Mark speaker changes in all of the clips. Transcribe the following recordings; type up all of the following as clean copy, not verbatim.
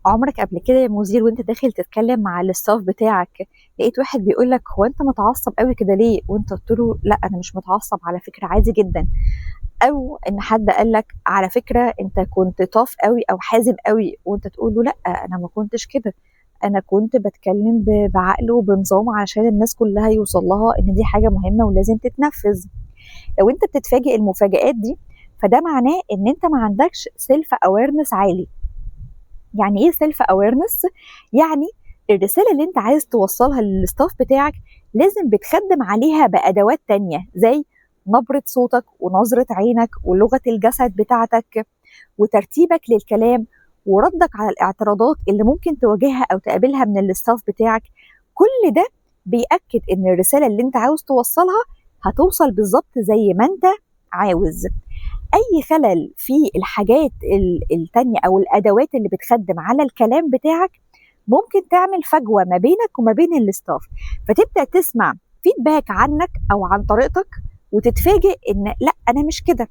Speaker 1: عمرك قبل كده يا مدير وانت داخل تتكلم مع الستاف بتاعك لقيت واحد بيقول لك هو انت متعصب قوي كده ليه وانت قلت له لا انا مش متعصب على فكرة عادي جدا، او ان حد قال لك على فكرة انت كنت طاف قوي او حازم قوي وانت تقول له لا انا ما كنتش كده، انا كنت بتكلم بعقل وبنظام علشان الناس كلها يوصل لها ان دي حاجة مهمة ولازم تتنفذ. لو انت بتتفاجئ المفاجآت دي فده معناه ان انت ما عندكش سيلف اويرنس عالي. يعني ايه سيلف اويرنس؟ يعني الرساله اللي انت عايز توصلها للستاف بتاعك لازم بتخدم عليها بادوات تانية زي نبره صوتك ونظره عينك ولغه الجسد بتاعتك وترتيبك للكلام وردك على الاعتراضات اللي ممكن تواجهها او تقابلها من الستاف بتاعك. كل ده بيأكد ان الرساله اللي انت عاوز توصلها هتوصل بالظبط زي ما انت عاوز. اي خلل في الحاجات التانية او الادوات اللي بتخدم على الكلام بتاعك ممكن تعمل فجوة ما بينك وما بين الاستاف، فتبدأ تسمع فيدباك عنك او عن طريقتك وتتفاجئ ان لا انا مش كده.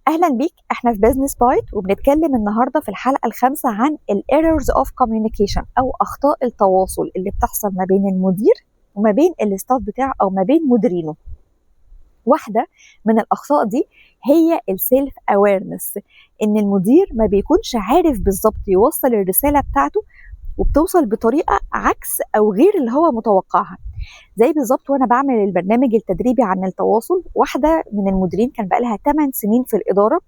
Speaker 1: اهلا بيك، احنا في بزنس بايت وبنتكلم النهارده في الحلقة الخامسة عن الايرورز اوف كوميونيكيشن او اخطاء التواصل اللي بتحصل ما بين المدير وما بين الاستاف بتاعه او ما بين مديرينه. واحدة من الأخطاء دي هي السيلف اويرنس، إن المدير ما بيكونش عارف بالظبط يوصل الرسالة بتاعته وبتوصل بطريقة عكس أو غير اللي هو متوقعها. زي بالظبط وأنا بعمل البرنامج التدريبي عن التواصل، واحدة من المديرين كان بقالها 8 سنين في الإدارة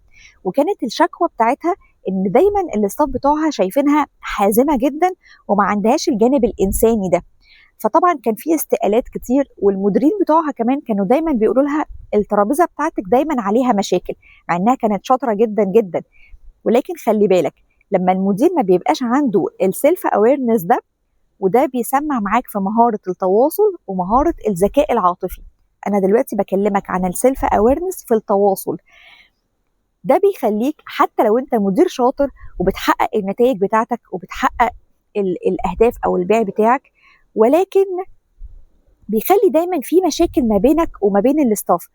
Speaker 1: وكانت الشكوى بتاعتها إن دايما الاستاف بتوعها شايفينها حازمة جدا وما عندهاش الجانب الإنساني ده. فطبعا كان في استقالات كتير والمديرين بتوعها كمان كانوا دايما بيقولوا لها الترابيزه بتاعتك دايما عليها مشاكل، مع انها كانت شاطره جدا جدا. ولكن خلي بالك لما المدير ما بيبقاش عنده السيلف اويرنس ده، وده بيسمع معاك في مهاره التواصل ومهاره الذكاء العاطفي. انا دلوقتي بكلمك عن السيلف اويرنس في التواصل. ده بيخليك حتى لو انت مدير شاطر وبتحقق النتائج بتاعتك وبتحقق الاهداف او البيع بتاعك، ولكن بيخلي دايما في مشاكل ما بينك وما بين الاستاف.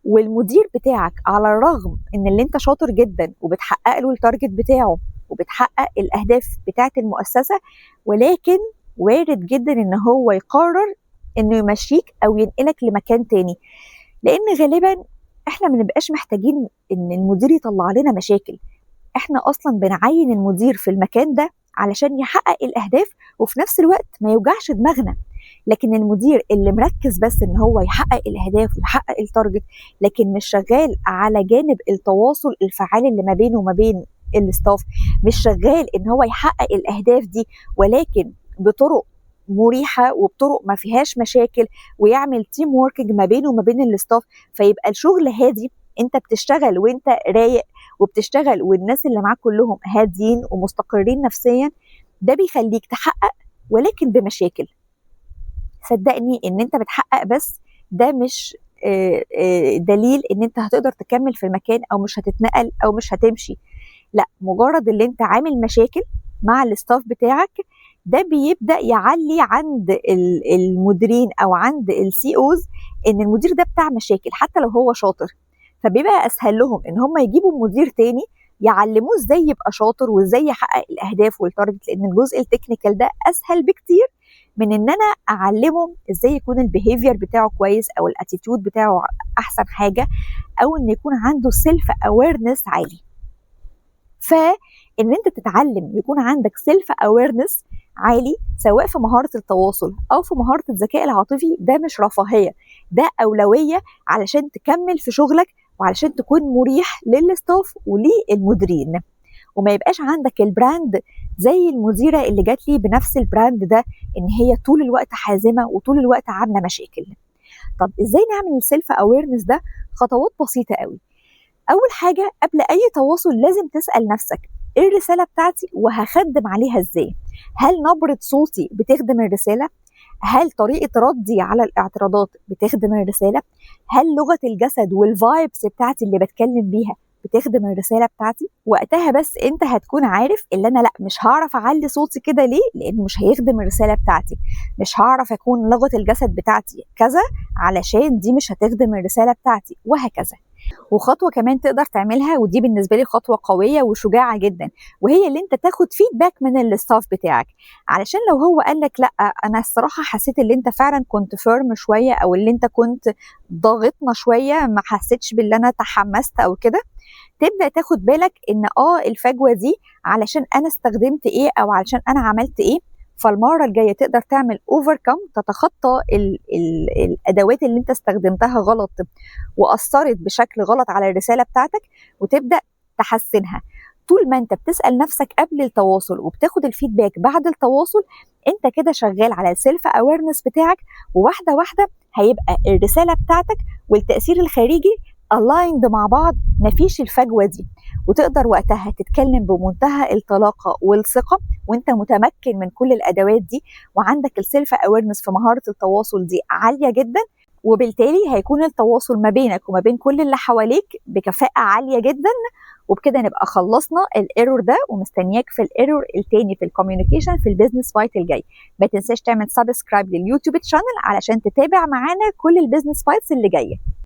Speaker 1: والمدير بتاعك على الرغم ان اللي انت شاطر جدا وبتحقق له التارجت بتاعه وبتحقق الاهداف بتاعه المؤسسه، ولكن وارد جدا ان هو يقرر انه يمشيك او ينقلك لمكان تاني، لان غالبا احنا ما بنبقاش محتاجين ان المدير يطلع لنا مشاكل. احنا اصلا بنعين المدير في المكان ده علشان يحقق الاهداف وفي نفس الوقت ما يوجعش دماغنا. لكن المدير اللي مركز بس ان هو يحقق الاهداف ويحقق التارجت لكن مش شغال على جانب التواصل الفعال اللي ما بينه وما بين الاستاف، مش شغال ان هو يحقق الاهداف دي ولكن بطرق مريحه وبطرق ما فيهاش مشاكل ويعمل تيم ووركينج ما بينه وما بين الاستاف، فيبقى الشغل هادي. انت بتشتغل وانت رايق وبتشتغل والناس اللي معاك كلهم هاديين ومستقرين نفسيا. ده بيخليك تحقق ولكن بمشاكل. صدقني ان انت بتحقق بس ده مش دليل ان انت هتقدر تكمل في المكان او مش هتتنقل او مش هتمشي. لا، مجرد اللي انت عامل مشاكل مع الاستاف بتاعك ده بيبدأ يعلي عند المديرين او عند السي اوز ان المدير ده بتاع مشاكل حتى لو هو شاطر، فبيبقى اسهل لهم ان هم يجيبوا مدير تاني يعلموه ازاي يبقى شاطر وازاي يحقق الاهداف والتارجت، لان الجزء التكنيكال ده اسهل بكتير من ان انا اعلمه ازاي يكون البيهيفير بتاعه كويس او الاتيتيود بتاعه احسن حاجه او ان يكون عنده سيلف اويرنس عالي. فان انت تتعلم يكون عندك سيلف اويرنس عالي سواء في مهاره التواصل او في مهاره الذكاء العاطفي، ده مش رفاهيه، ده اولويه علشان تكمل في شغلك وعلشان تكون مريح للاستاف وللمديرين، وما يبقاش عندك البراند زي المديره اللي جات لي بنفس البراند ده ان هي طول الوقت حازمه وطول الوقت عامله مشاكل. طب ازاي نعمل السيلف اويرنس ده؟ خطوات بسيطه قوي. اول حاجه قبل اي تواصل لازم تسال نفسك ايه الرساله بتاعتي وهخدم عليها ازاي؟ هل نبره صوتي بتخدم الرساله؟ هل طريقه ردي على الاعتراضات بتخدم الرساله؟ هل لغه الجسد والفايبس بتاعتي اللي بتكلم بيها بتخدم الرساله بتاعتي؟ وقتها بس انت هتكون عارف اللي انا لا مش هعرف اعلي صوتي كده ليه، لانه مش هيخدم الرساله بتاعتي. مش هعرف اكون لغه الجسد بتاعتي كذا علشان دي مش هتخدم الرساله بتاعتي، وهكذا. وخطوة كمان تقدر تعملها، ودي بالنسبة لي خطوة قوية وشجاعة جدا، وهي اللي انت تاخد فيدباك من الستاف بتاعك. علشان لو هو قالك لا انا الصراحة حسيت اللي انت فعلا كنت فيرم شوية، او اللي انت كنت ضاغطنا شوية، ما حسيتش باللي انا تحمست او كده، تبدأ تاخد بالك ان الفجوة دي علشان انا استخدمت ايه او علشان انا عملت ايه. فالمرة الجاية تقدر تعمل اوفركم، تتخطى الادوات اللي انت استخدمتها غلط واثرت بشكل غلط على الرسالة بتاعتك، وتبدأ تحسنها. طول ما انت بتسأل نفسك قبل التواصل وبتاخد الفيدباك بعد التواصل، انت كده شغال على السيلف اويرنس بتاعك، وواحدة واحدة هيبقى الرسالة بتاعتك والتأثير الخارجي aligned مع بعض، مفيش الفجوة دي، وتقدر وقتها تتكلم بمنتهى الطلاقة والثقة، وانت متمكن من كل الأدوات دي، وعندك السيلف اويرنس في مهارة التواصل دي عالية جدا. وبالتالي هيكون التواصل ما بينك وما بين كل اللي حواليك بكفاءة عالية جدا. وبكده نبقى خلصنا الايرور ده، ومستنياك في الايرور التاني في الكوميونيكيشن في البيزنس فايت الجاي. ما تنساش تعمل سبسكرايب لليوتيوب شانل علشان تتابع معانا كل البيزنس فايتس اللي جايه.